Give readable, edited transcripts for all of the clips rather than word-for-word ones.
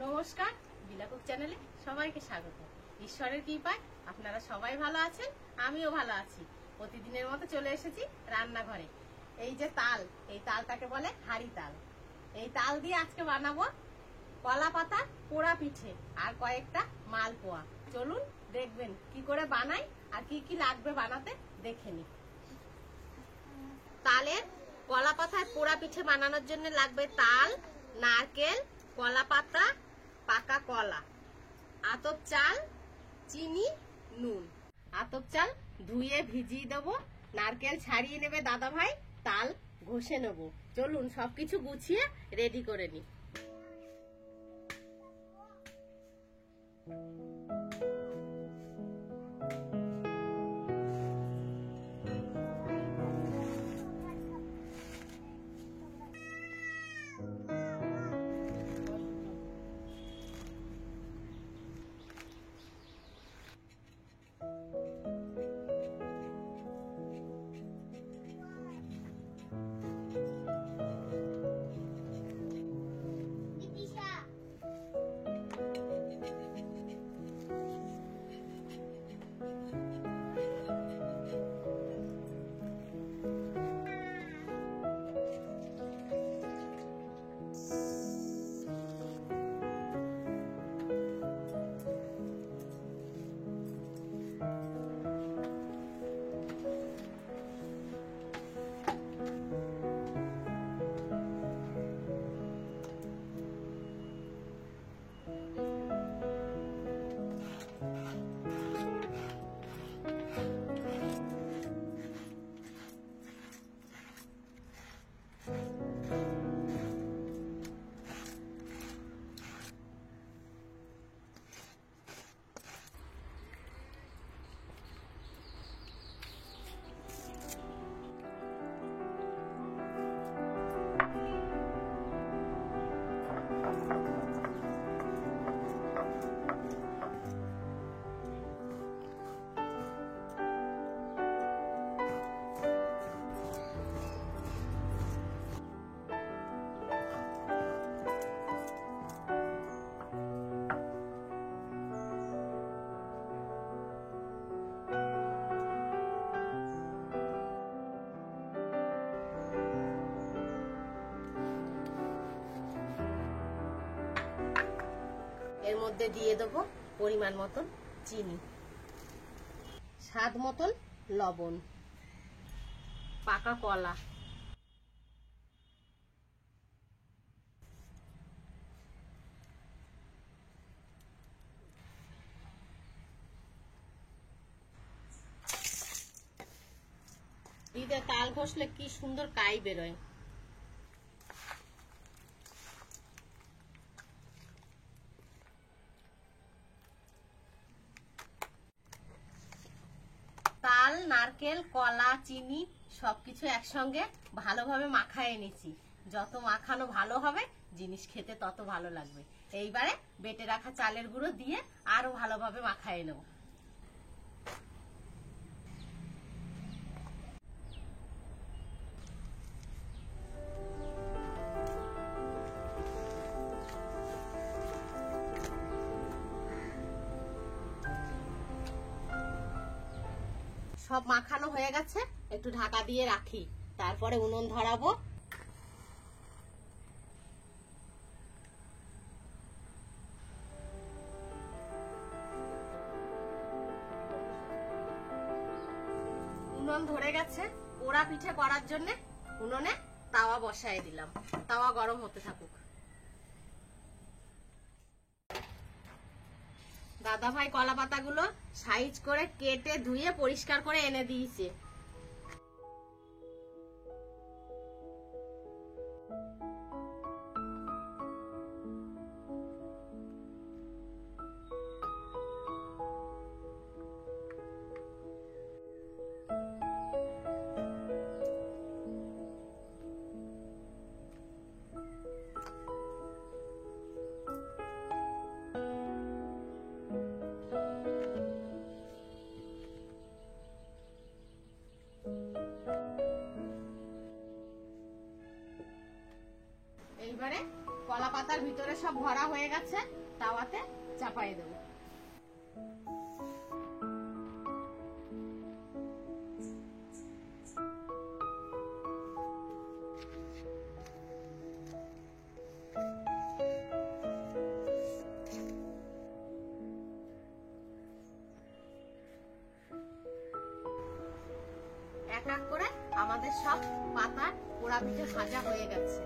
নমস্কার, বিলাকুক চ্যানেলে সবাইকে স্বাগত। ঈশ্বরের কৃপায় আপনারা সবাই ভালো আছেন, আমিও ভালো আছি। প্রতিদিনের মতো চলে এসেছি রান্নাঘরে। এই যে তাল, এই তালটাকে বলে হাড়ি তাল। এই তাল দিয়ে আজকে বানাবো কলা পাতা পোড়া পিঠে আর কয়েকটা মালপোয়া। চলুন দেখবেন কি করে বানাই আর কি কি লাগবে বানাতে, দেখে নি। তালের কলা পাতায় পোড়া পিঠে বানানোর জন্য লাগবে তাল, নারকেল, কলা পাতা, পাকা কলা, আতপ চাল, চিনি, নুন। আতপ চাল ধুয়ে ভিজিয়ে দেবো, নারকেল ছাড়িয়ে নেবে দাদা ভাই, তাল ঘষে নেব। চলুন সবকিছু গুছিয়ে রেডি করে নি। এর মধ্যে দিয়ে দেবো পরিমাণ মতন চিনি, স্বাদ মতন লবণ, পাকা কলা, তাল ঘষলে কি সুন্দর কাই বেরোয়। তাল, নারকেল, কলা, চিনি সবকিছু একসঙ্গে ভালোভাবে মাখায় নিয়েছি। যত মাখানো ভালো হবে জিনিস খেতে তত ভালো লাগবে। এইবারে বেটে রাখা চালের গুঁড়ো দিয়ে আরো ভালোভাবে মাখায় নেব। সব মাখানো হয়ে গেছে, একটু ঢাকা দিয়ে রাখি, তারপরে উনুন ধরাবো। উনুন ধরে গেছে। পোড়া পিঠে করার জন্য উনুনে তাওয়া বসায় দিলাম, তাওয়া গরম হতে থাকুক। দাদা ভাই কলা পাতাগুলো সাইজ করে কেটে ধুয়ে পরিষ্কার করে এনে দিয়েছে। এইবারে কলা পাতার ভিতরে সব ভরা হয়ে গেছে, তাওয়াতে চাপাই দেব। এক এক করে আমাদের সব পাতার পোড়া পিঠে ভাজা হয়ে গেছে।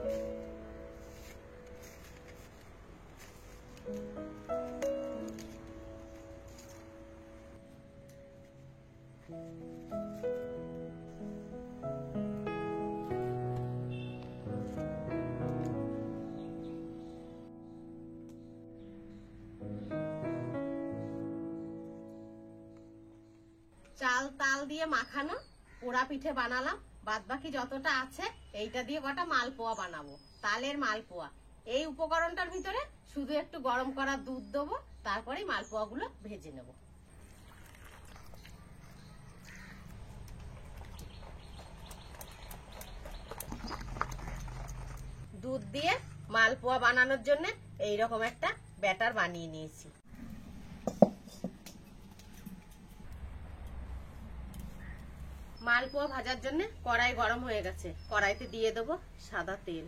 চাল তাল দিয়ে মাখানো পোড়া পিঠে বানালাম, বাদ বাকি যতটা আছে এইটা দিয়ে কটা মালপোয়া বানাবো, তালের মালপোয়া। এই উপকরণটার ভিতরে শুধু একটু গরম করা দুধ দেবো, তারপরে মালপোয়া গুলো ভেজে নেব। দুধ দিয়ে মালপোয়া বানানোর জন্য এইরকম একটা ব্যাটার বানিয়ে নিয়েছি। মালপোয়া ভাজার জন্য কড়াই গরম হয়ে গেছে, কড়াইতে দিয়ে দেবো সাদা তেল।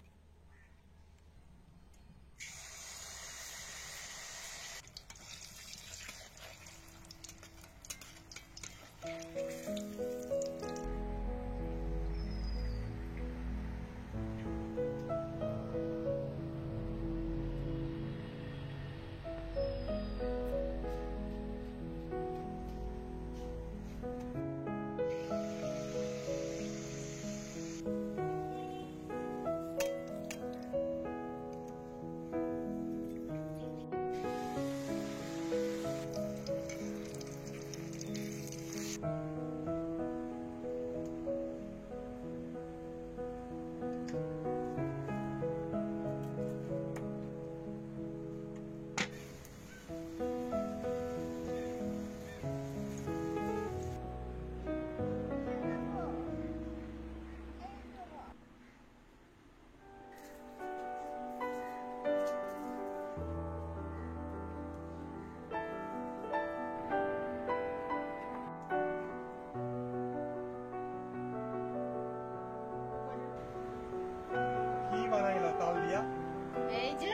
এই যে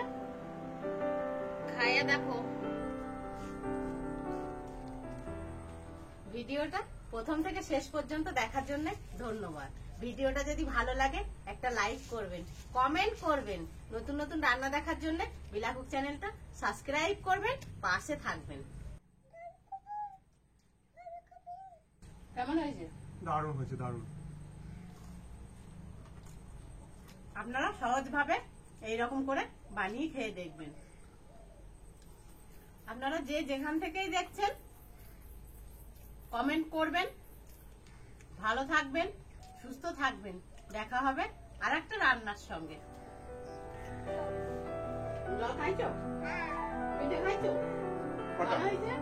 খাইয়া দেখো। ভিডিওটা প্রথম থেকে শেষ পর্যন্ত দেখার জন্য ধন্যবাদ। ভিডিওটা যদি ভালো লাগে একটা লাইক করবেন, কমেন্ট করবেন, নতুন নতুন রান্না দেখার জন্য বিলাকুক চ্যানেলটা সাবস্ক্রাইব করবেন, পাশে থাকবেন। কেমন হয়েছে? দারুণ হয়েছে, দারুণ। আপনারা সহজভাবে এইরকম করে বানিয়ে খেয়ে দেখবেন। আপনারা যে যেখান থেকেই দেখছেন কমেন্ট করবেন। ভালো থাকবেন, সুস্থ থাকবেন। দেখা হবে আরেকটা রান্নার সঙ্গে। জল খাইছো? পিঠে খাইছো? ভালো হয়েছে?